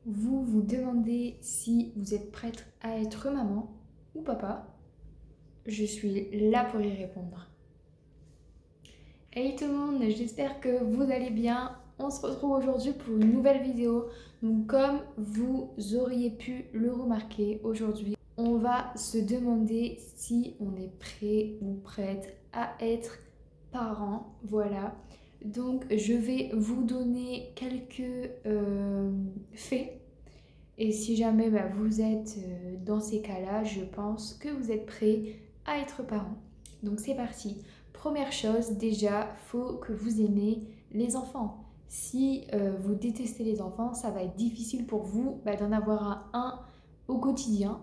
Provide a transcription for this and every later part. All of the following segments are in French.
vous vous demandez si vous êtes prête à être maman ou papa, je suis là pour y répondre. Hey tout le monde, j'espère que vous allez bien. On se retrouve aujourd'hui pour une nouvelle vidéo. Donc comme vous auriez pu le remarquer aujourd'hui, on va se demander si on est prêt ou prête à être parent. Voilà. Donc je vais vous donner quelques faits. Et si jamais vous êtes dans ces cas-là, je pense que vous êtes prêt à être parent. Donc c'est parti. Première chose, déjà, faut que vous aimez les enfants. Si vous détestez les enfants, ça va être difficile pour vous d'en avoir un au quotidien.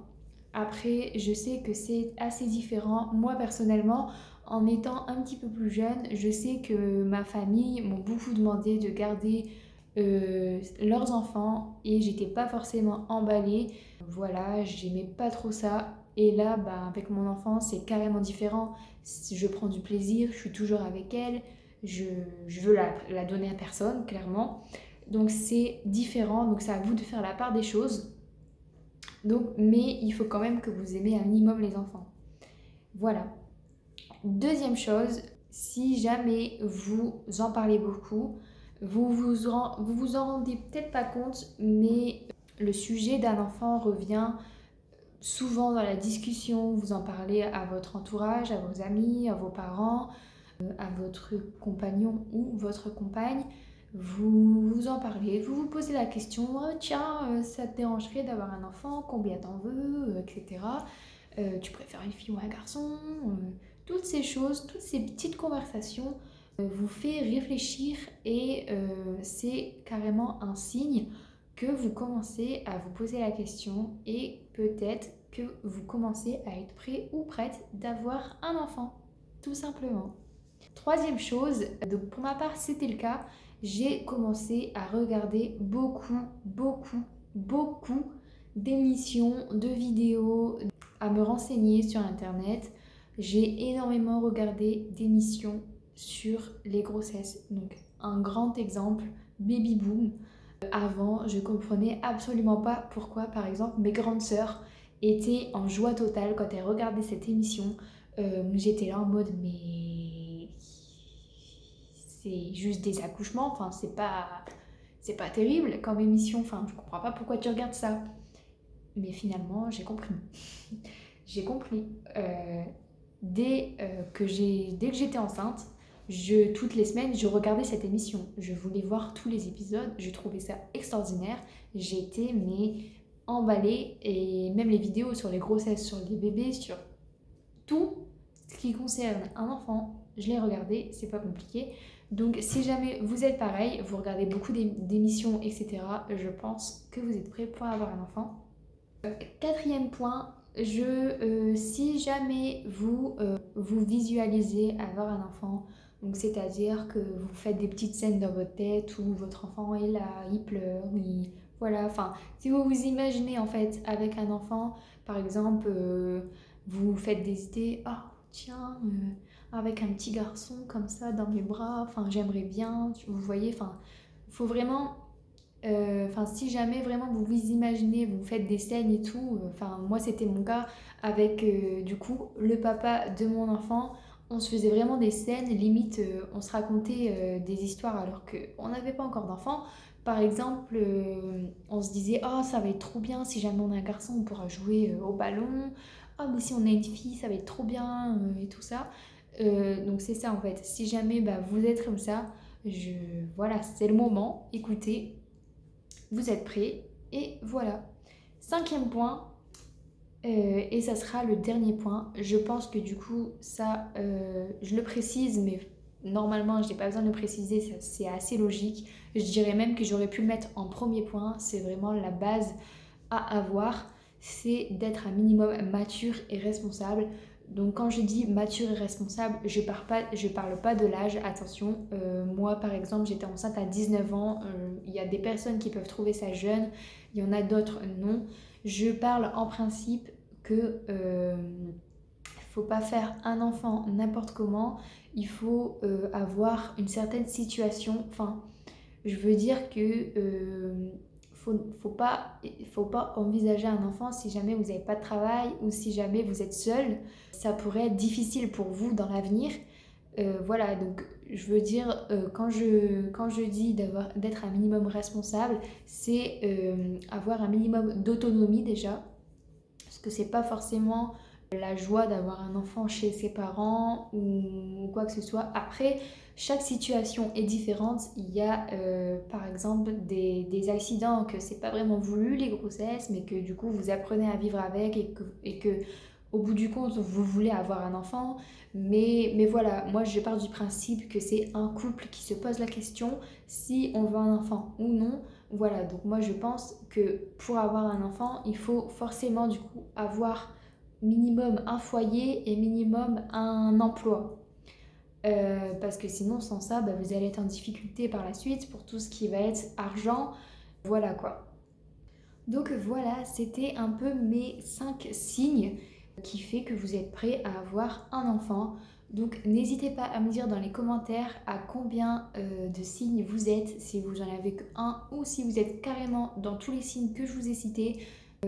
Après, je sais que c'est assez différent. Moi, personnellement, en étant un petit peu plus jeune, je sais que ma famille m'ont beaucoup demandé de garder leurs enfants et j'étais pas forcément emballée. Voilà, j'aimais pas trop ça. Et là, avec mon enfant, c'est carrément différent. Je prends du plaisir, je suis toujours avec elle, je veux la donner à personne, clairement. Donc c'est différent, donc c'est à vous de faire la part des choses. Donc, mais il faut quand même que vous aimez un minimum les enfants. Voilà. Deuxième chose, si jamais vous en parlez beaucoup, vous vous en rendez peut-être pas compte, mais le sujet d'un enfant revient souvent dans la discussion. Vous en parlez à votre entourage, à vos amis, à vos parents, à votre compagnon ou votre compagne. Vous en parlez, vous vous posez la question, oh, tiens, ça te dérangerait d'avoir un enfant, combien t'en veux, etc. Tu préfères une fille ou un garçon toutes ces choses, toutes ces petites conversations vous fait réfléchir et c'est carrément un signe que vous commencez à vous poser la question et peut-être que vous commencez à être prêt ou prête d'avoir un enfant, tout simplement. Troisième chose, donc pour ma part c'était le cas, j'ai commencé à regarder beaucoup d'émissions, de vidéos, à me renseigner sur internet. J'ai énormément regardé d'émissions sur les grossesses. Donc un grand exemple, Baby Boom. Avant, je comprenais absolument pas pourquoi, par exemple, mes grandes sœurs étaient en joie totale quand elles regardaient cette émission. J'étais là en mode, mais c'est juste des accouchements, enfin, c'est pas terrible comme émission, enfin, je comprends pas pourquoi tu regardes ça. Mais finalement, j'ai compris. J'ai compris. Dès que j'étais enceinte, toutes les semaines, je regardais cette émission. Je voulais voir tous les épisodes. Je trouvais ça extraordinaire. J'étais emballée. Et même les vidéos sur les grossesses, sur les bébés, sur tout ce qui concerne un enfant, je l'ai regardé. C'est pas compliqué. Donc si jamais vous êtes pareil, vous regardez beaucoup d'émissions, etc., je pense que vous êtes prêt pour avoir un enfant. Quatrième point, si jamais vous visualisez avoir un enfant, donc c'est-à-dire que vous faites des petites scènes dans votre tête où votre enfant est là, il pleure, voilà, enfin, si vous vous imaginez en fait avec un enfant, par exemple, vous faites des idées, ah tiens, avec un petit garçon comme ça dans mes bras, enfin j'aimerais bien, vous voyez, enfin, il faut vraiment si jamais vraiment vous vous imaginez, vous faites des scènes et tout, moi c'était mon cas avec du coup le papa de mon enfant, on se faisait vraiment des scènes, limite on se racontait des histoires alors qu'on n'avait pas encore d'enfant. Par exemple, on se disait oh ça va être trop bien si jamais on a un garçon on pourra jouer au ballon, oh mais si on a une fille ça va être trop bien et tout ça. Donc c'est ça en fait, si jamais vous êtes comme ça, voilà c'est le moment, écoutez vous êtes prêts et voilà. Cinquième point, et ça sera le dernier point. Je pense que du coup, ça, je le précise, mais normalement, je n'ai pas besoin de le préciser, c'est assez logique. Je dirais même que j'aurais pu le mettre en premier point. C'est vraiment la base à avoir, c'est d'être un minimum mature et responsable. Donc quand je dis mature et responsable, je parle pas de l'âge, attention. Moi par exemple j'étais enceinte à 19 ans, il y a des personnes qui peuvent trouver ça jeune, il y en a d'autres non. Je parle en principe que faut pas faire un enfant n'importe comment, il faut avoir une certaine situation, enfin je veux dire que faut pas envisager un enfant si jamais vous n'avez pas de travail ou si jamais vous êtes seul. Ça pourrait être difficile pour vous dans l'avenir. Voilà, donc je veux dire, quand je dis d'être un minimum responsable, c'est avoir un minimum d'autonomie déjà, parce que c'est pas forcément la joie d'avoir un enfant chez ses parents ou quoi que ce soit. Après, chaque situation est différente. Il y a par exemple des accidents que c'est pas vraiment voulu, les grossesses, mais que du coup vous apprenez à vivre avec et que au bout du compte vous voulez avoir un enfant. Mais voilà, moi je pars du principe que c'est un couple qui se pose la question si on veut un enfant ou non. Voilà, donc moi je pense que pour avoir un enfant, il faut forcément du coup avoir minimum un foyer et minimum un emploi. Parce que sinon, sans ça, bah, vous allez être en difficulté par la suite pour tout ce qui va être argent. Voilà quoi. Donc voilà, c'était un peu mes 5 signes qui fait que vous êtes prêt à avoir un enfant. Donc n'hésitez pas à me dire dans les commentaires à combien de signes vous êtes, si vous en avez qu'un ou si vous êtes carrément dans tous les signes que je vous ai cités.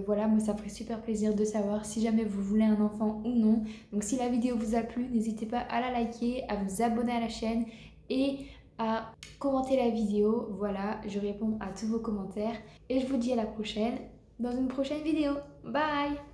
Voilà, moi ça me ferait super plaisir de savoir si jamais vous voulez un enfant ou non. Donc si la vidéo vous a plu, n'hésitez pas à la liker, à vous abonner à la chaîne et à commenter la vidéo. Voilà, je réponds à tous vos commentaires et je vous dis à la prochaine dans une prochaine vidéo. Bye!